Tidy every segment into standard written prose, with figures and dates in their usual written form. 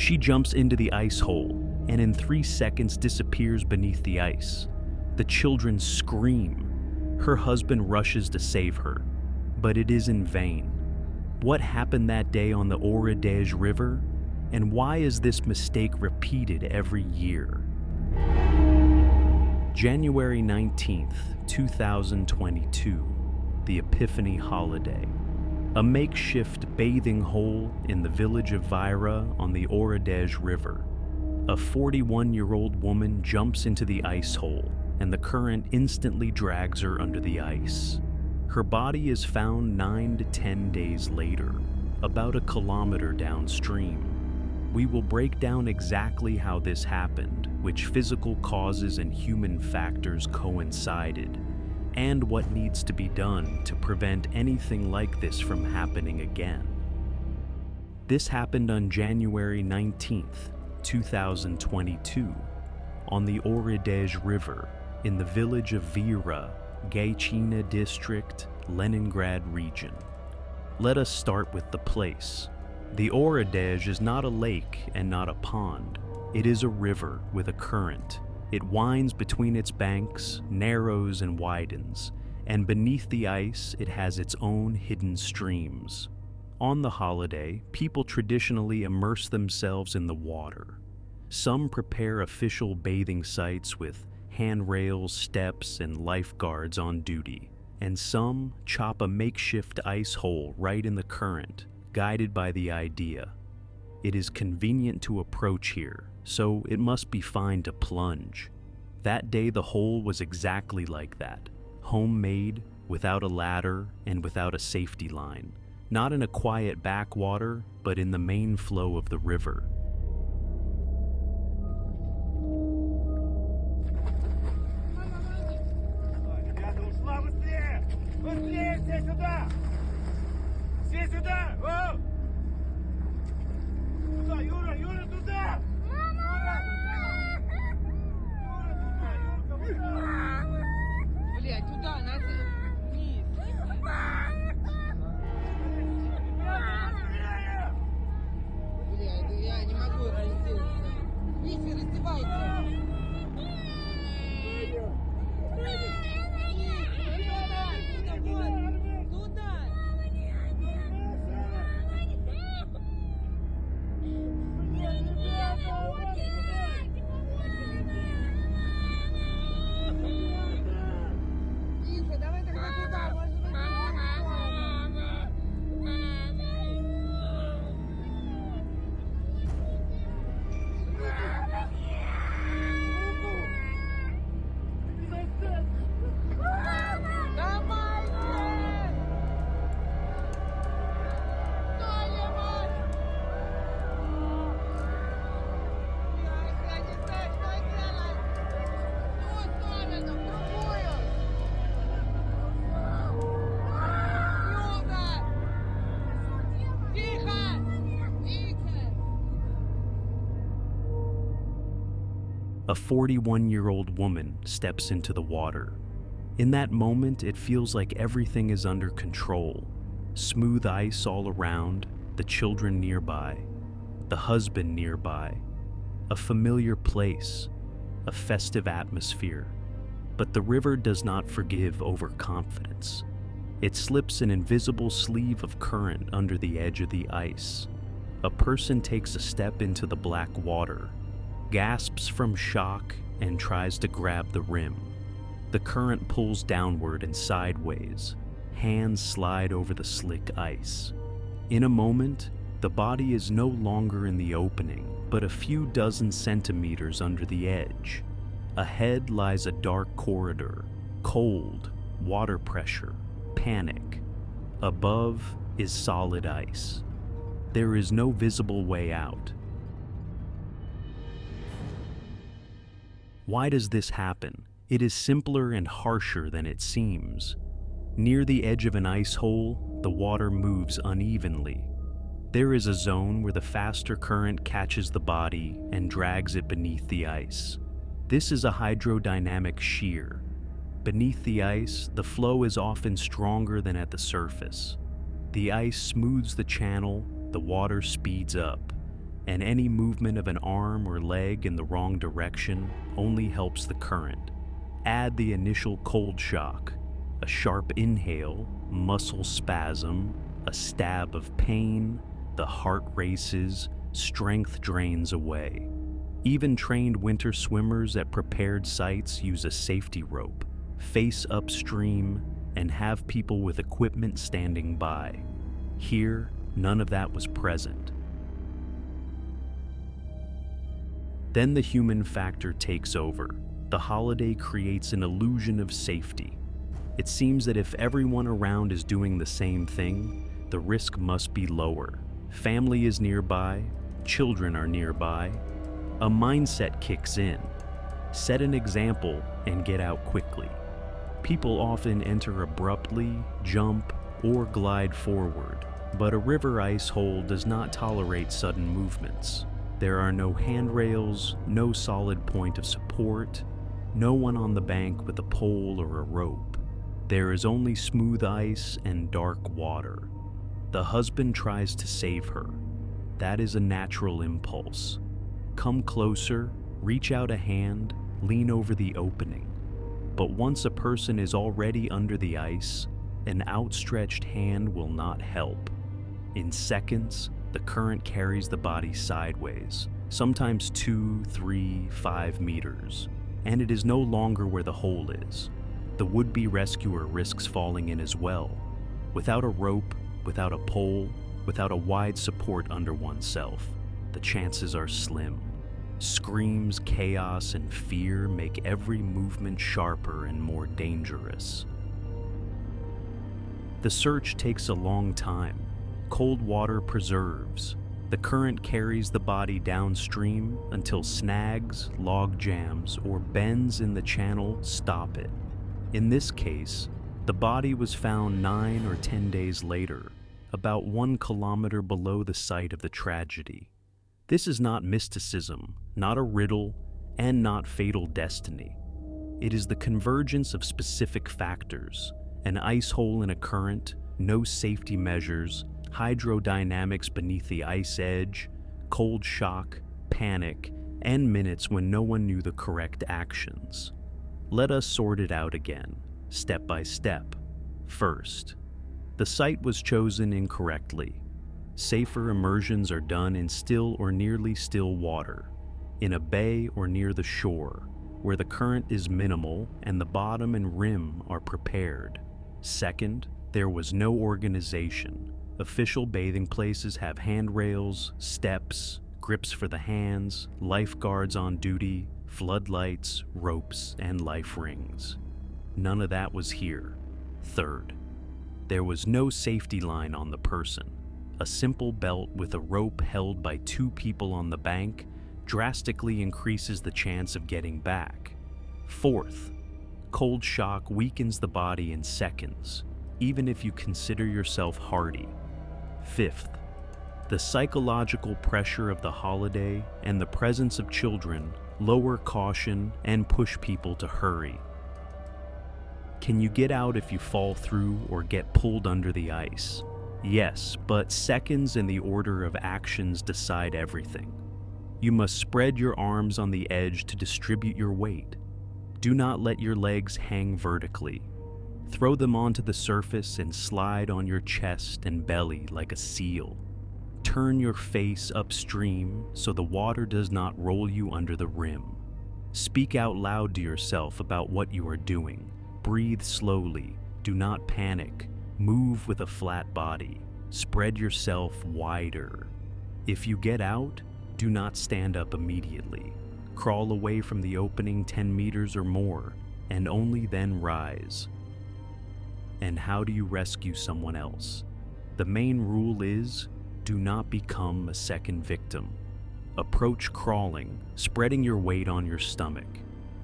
She jumps into the ice hole and in 3 seconds disappears beneath the ice. The children scream. Her husband rushes to save her, but it is in vain. What happened that day on the Oradej River? And why is this mistake repeated every year? January 19th, 2022, the Epiphany holiday. A makeshift bathing hole in the village of Vira on the Oradej River. A 41-year-old woman jumps into the ice hole, and the current instantly drags her under the ice. Her body is found 9 to 10 days later, about a kilometer downstream. We will break down exactly how this happened, which physical causes and human factors coincided, and what needs to be done to prevent anything like this from happening again. This happened on January 19th, 2022, on the Oradej River in the village of Vira, Gaychina District, Leningrad region. Let us start with the place. The Oradej is not a lake and not a pond. It is a river with a current. It winds between its banks, narrows and widens, and beneath the ice it has its own hidden streams. On the holiday, people traditionally immerse themselves in the water. Some prepare official bathing sites with handrails, steps, and lifeguards on duty, and some chop a makeshift ice hole right in the current, guided by the idea. It is convenient to approach here, so it must be fine to plunge. That day the hole was exactly like that, homemade, without a ladder and without a safety line, not in a quiet backwater, but in the main flow of the river. A 41-year-old woman steps into the water. In that moment, it feels like everything is under control. Smooth ice all around, the children nearby, the husband nearby, a familiar place, a festive atmosphere. But the river does not forgive overconfidence. It slips an invisible sleeve of current under the edge of the ice. A person takes a step into the black water, gasps from shock, and tries to grab the rim. The current pulls downward and sideways. Hands slide over the slick ice. In a moment, the body is no longer in the opening, but a few dozen centimeters under the edge. Ahead lies a dark corridor, cold, water pressure, panic. Above is solid ice. There is no visible way out. Why does this happen? It is simpler and harsher than it seems. Near the edge of an ice hole, the water moves unevenly. There is a zone where the faster current catches the body and drags it beneath the ice. This is a hydrodynamic shear. Beneath the ice, the flow is often stronger than at the surface. The ice smooths the channel, the water speeds up, and any movement of an arm or leg in the wrong direction only helps the current. Add the initial cold shock, a sharp inhale, muscle spasm, a stab of pain, the heart races, strength drains away. Even trained winter swimmers at prepared sites use a safety rope, face upstream, and have people with equipment standing by. Here, none of that was present. Then the human factor takes over. The holiday creates an illusion of safety. It seems that if everyone around is doing the same thing, the risk must be lower. Family is nearby, children are nearby. A mindset kicks in. Set an example and get out quickly. People often enter abruptly, jump, or glide forward, but a river ice hole does not tolerate sudden movements. There are no handrails, no solid point of support, no one on the bank with a pole or a rope. There is only smooth ice and dark water. The husband tries to save her. That is a natural impulse. Come closer, reach out a hand, lean over the opening. But once a person is already under the ice, an outstretched hand will not help. In seconds, the current carries the body sideways, sometimes 2, 3, 5 meters, and it is no longer where the hole is. The would-be rescuer risks falling in as well. Without a rope, without a pole, without a wide support under oneself, the chances are slim. Screams, chaos, and fear make every movement sharper and more dangerous. The search takes a long time. Cold water preserves. The current carries the body downstream until snags, log jams, or bends in the channel stop it. In this case, the body was found 9 or 10 days later, about 1 kilometer below the site of the tragedy. This is not mysticism, not a riddle, and not fatal destiny. It is the convergence of specific factors: an ice hole in a current, no safety measures, hydrodynamics beneath the ice edge, cold shock, panic, and minutes when no one knew the correct actions. Let us sort it out again, step by step. First, the site was chosen incorrectly. Safer immersions are done in still or nearly still water, in a bay or near the shore, where the current is minimal and the bottom and rim are prepared. Second, there was no organization. Official bathing places have handrails, steps, grips for the hands, lifeguards on duty, floodlights, ropes, and life rings. None of that was here. Third, there was no safety line on the person. A simple belt with a rope held by 2 people on the bank drastically increases the chance of getting back. Fourth, cold shock weakens the body in seconds, even if you consider yourself hardy. Fifth, the psychological pressure of the holiday and the presence of children lower caution and push people to hurry. Can you get out if you fall through or get pulled under the ice? Yes, but seconds in the order of actions decide everything. You must spread your arms on the edge to distribute your weight. Do not let your legs hang vertically. Throw them onto the surface and slide on your chest and belly like a seal. Turn your face upstream so the water does not roll you under the rim. Speak out loud to yourself about what you are doing. Breathe slowly. Do not panic. Move with a flat body. Spread yourself wider. If you get out, do not stand up immediately. Crawl away from the opening 10 meters or more, and only then rise. And how do you rescue someone else? The main rule is, do not become a second victim. Approach crawling, spreading your weight on your stomach.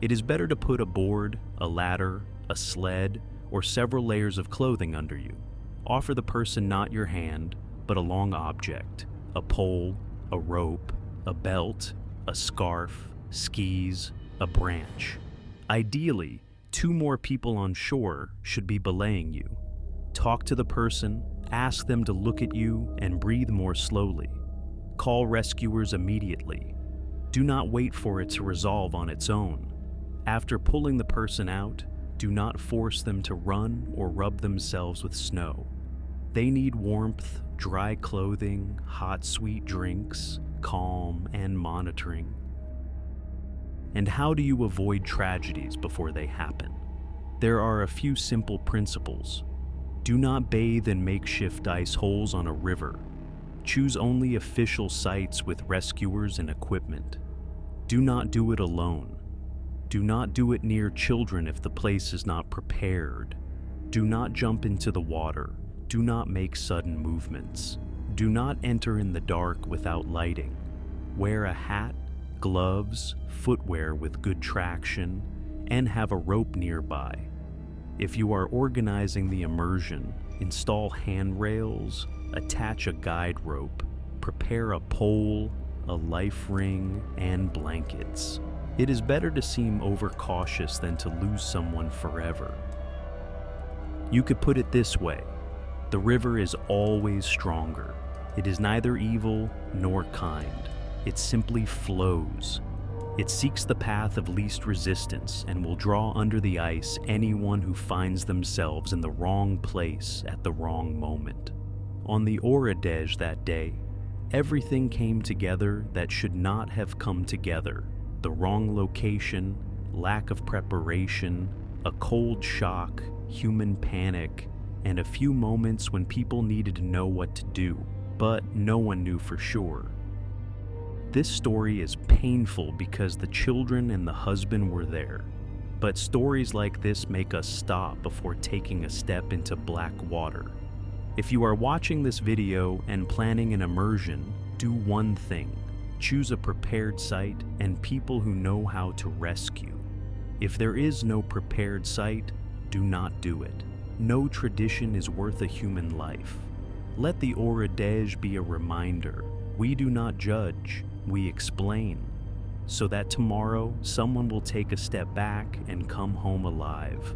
It is better to put a board, a ladder, a sled, or several layers of clothing under you. Offer the person not your hand, but a long object, a pole, a rope, a belt, a scarf, skis, a branch. Ideally, 2 more people on shore should be belaying you. Talk to the person, ask them to look at you, and breathe more slowly. Call rescuers immediately. Do not wait for it to resolve on its own. After pulling the person out, do not force them to run or rub themselves with snow. They need warmth, dry clothing, hot sweet drinks, calm, and monitoring. And how do you avoid tragedies before they happen? There are a few simple principles. Do not bathe in makeshift ice holes on a river. Choose only official sites with rescuers and equipment. Do not do it alone. Do not do it near children if the place is not prepared. Do not jump into the water. Do not make sudden movements. Do not enter in the dark without lighting. Wear a hat, gloves, footwear with good traction, and have a rope nearby. If you are organizing the immersion, install handrails, attach a guide rope, prepare a pole, a life ring, and blankets. It is better to seem overcautious than to lose someone forever. You could put it this way: the river is always stronger. It is neither evil nor kind. It simply flows. It seeks the path of least resistance and will draw under the ice anyone who finds themselves in the wrong place at the wrong moment. On the Oradej that day, everything came together that should not have come together. The wrong location, lack of preparation, a cold shock, human panic, and a few moments when people needed to know what to do, but no one knew for sure. This story is painful because the children and the husband were there, but stories like this make us stop before taking a step into black water. If you are watching this video and planning an immersion, do one thing: choose a prepared site and people who know how to rescue. If there is no prepared site, do not do it. No tradition is worth a human life. Let the Oradej be a reminder: we do not judge, we explain, so that tomorrow someone will take a step back and come home alive.